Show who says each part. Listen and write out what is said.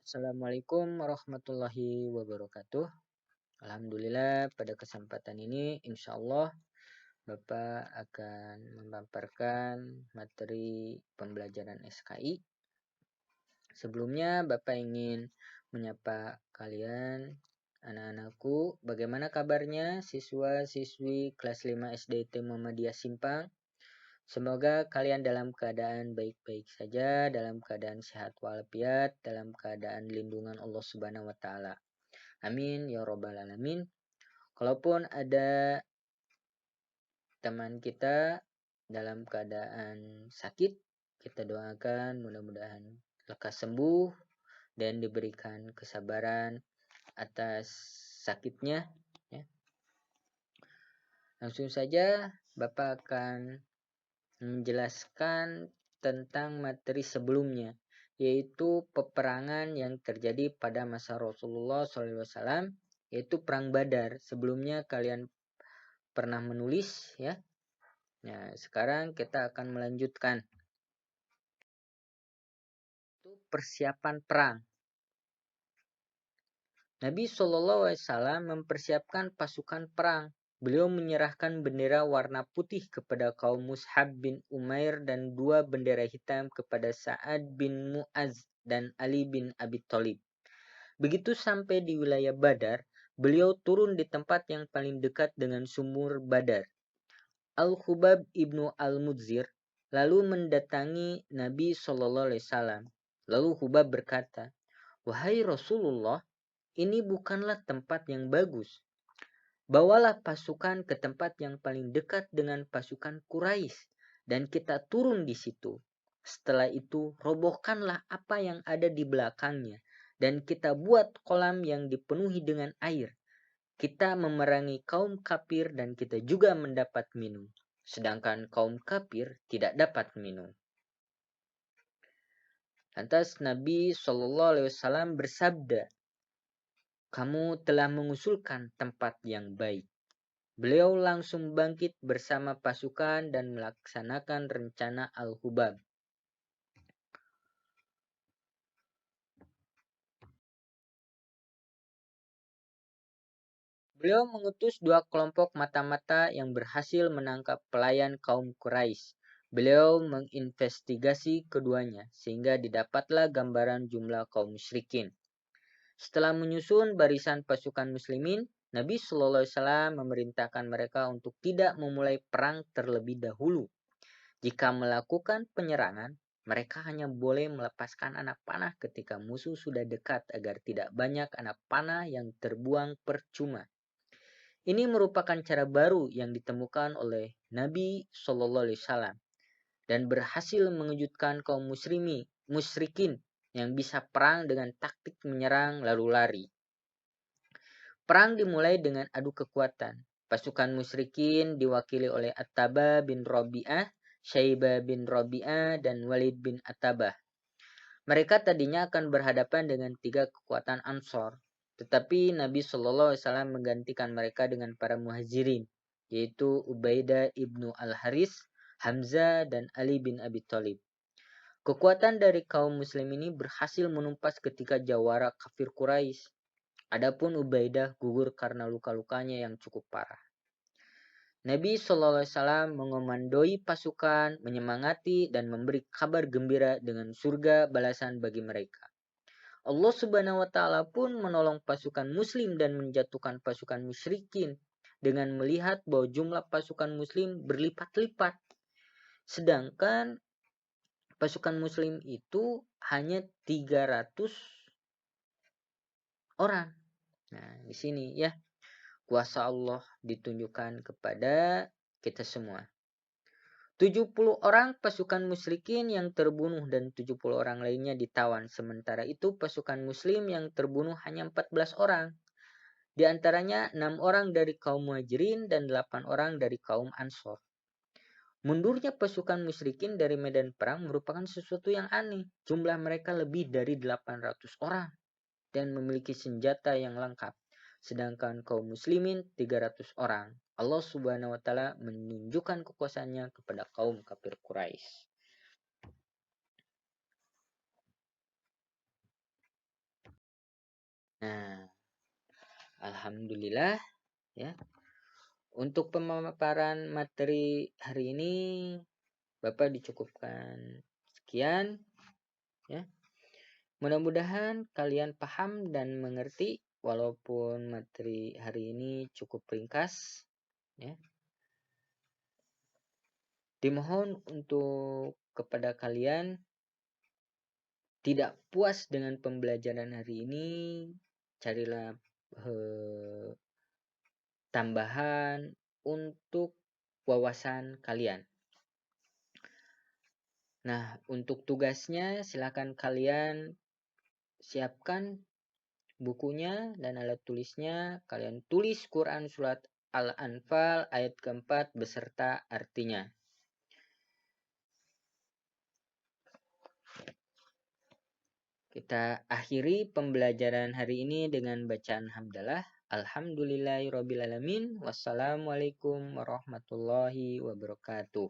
Speaker 1: Assalamualaikum warahmatullahi wabarakatuh. Alhamdulillah pada kesempatan ini insya Allah Bapak akan memaparkan materi pembelajaran SKI. Sebelumnya Bapak ingin menyapa kalian anak-anakku, bagaimana kabarnya siswa-siswi kelas 5 SDT Muhammadiyah Simpang? Semoga kalian dalam keadaan baik-baik saja, dalam keadaan sehat walafiat, dalam keadaan lindungan Allah Subhanahu wa taala. Amin ya robbal alamin. Kalaupun ada teman kita dalam keadaan sakit, kita doakan mudah-mudahan lekas sembuh dan diberikan kesabaran atas sakitnya. Ya. Langsung saja Bapak akan menjelaskan tentang materi sebelumnya, yaitu peperangan yang terjadi pada masa Rasulullah SAW, yaitu Perang Badar. Sebelumnya kalian pernah menulis ya. Nah, sekarang kita akan melanjutkan. Itu persiapan perang. Nabi SAW mempersiapkan pasukan perang. Beliau menyerahkan bendera warna putih kepada kaum Mus'ab bin Umair dan 2 bendera hitam kepada Sa'ad bin Mu'az dan Ali bin Abi Thalib. Begitu sampai di wilayah Badar, beliau turun di tempat yang paling dekat dengan sumur Badar. Al-Khubab ibnu Al-Mudzir lalu mendatangi Nabi SAW. Lalu Khubab berkata, "Wahai Rasulullah, ini bukanlah tempat yang bagus. Bawalah pasukan ke tempat yang paling dekat dengan pasukan Quraisy dan kita turun di situ. Setelah itu, robohkanlah apa yang ada di belakangnya dan kita buat kolam yang dipenuhi dengan air. Kita memerangi kaum kafir dan kita juga mendapat minum, sedangkan kaum kafir tidak dapat minum." Lantas Nabi SAW bersabda, "Kamu telah mengusulkan tempat yang baik." Beliau langsung bangkit bersama pasukan dan melaksanakan rencana Al-Hubab. Beliau mengutus 2 kelompok mata-mata yang berhasil menangkap pelayan kaum Quraisy. Beliau menginvestigasi keduanya sehingga didapatlah gambaran jumlah kaum musyrikin. Setelah menyusun barisan pasukan muslimin, Nabi SAW memerintahkan mereka untuk tidak memulai perang terlebih dahulu. Jika melakukan penyerangan, mereka hanya boleh melepaskan anak panah ketika musuh sudah dekat agar tidak banyak anak panah yang terbuang percuma. Ini merupakan cara baru yang ditemukan oleh Nabi SAW dan berhasil mengejutkan kaum musyrikin yang bisa perang dengan taktik menyerang lalu lari. Perang dimulai dengan adu kekuatan. Pasukan musyrikin diwakili oleh At-Taba bin Rabi'ah, Syaibah bin Rabi'ah, dan Walid bin Atabah. Mereka tadinya akan berhadapan dengan 3 kekuatan Ansor, tetapi Nabi SAW menggantikan mereka dengan para muhajirin, yaitu Ubaidah ibnu Al-Haris, Hamzah, dan Ali bin Abi Thalib. Kekuatan dari kaum muslim ini berhasil menumpas ketika jawara kafir Quraisy. Adapun Ubaidah gugur karena luka-lukanya yang cukup parah. Nabi SAW mengomandoi pasukan, menyemangati dan memberi kabar gembira dengan surga balasan bagi mereka. Allah Subhanahu wa taala pun menolong pasukan muslim dan menjatuhkan pasukan musyrikin dengan melihat bahwa jumlah pasukan muslim berlipat-lipat. Sedangkan pasukan muslim itu hanya 300 orang. Nah, di sini ya, kuasa Allah ditunjukkan kepada kita semua. 70 orang pasukan musyrikin yang terbunuh dan 70 orang lainnya ditawan. Sementara itu pasukan muslim yang terbunuh hanya 14 orang. Di antaranya 6 orang dari kaum muhajirin dan 8 orang dari kaum ansor. Mundurnya pasukan musyrikin dari medan perang merupakan sesuatu yang aneh. Jumlah mereka lebih dari 800 orang dan memiliki senjata yang lengkap. Sedangkan kaum muslimin 300 orang. Allah Subhanahu wa taala menunjukkan kekuasaannya kepada kaum kafir Quraisy. Nah, alhamdulillah ya. Untuk pemaparan materi hari ini Bapak dicukupkan sekian ya. Mudah-mudahan kalian paham dan mengerti walaupun materi hari ini cukup ringkas ya. Dimohon untuk kepada kalian tidak puas dengan pembelajaran hari ini, carilah tambahan untuk wawasan kalian. Nah, untuk tugasnya silakan kalian siapkan bukunya dan alat tulisnya. Kalian tulis Quran surat Al-Anfal ayat keempat beserta artinya. Kita akhiri pembelajaran hari ini dengan bacaan hamdalah. Alhamdulillahirrabbilalamin. Wassalamualaikum warahmatullahi wabarakatuh.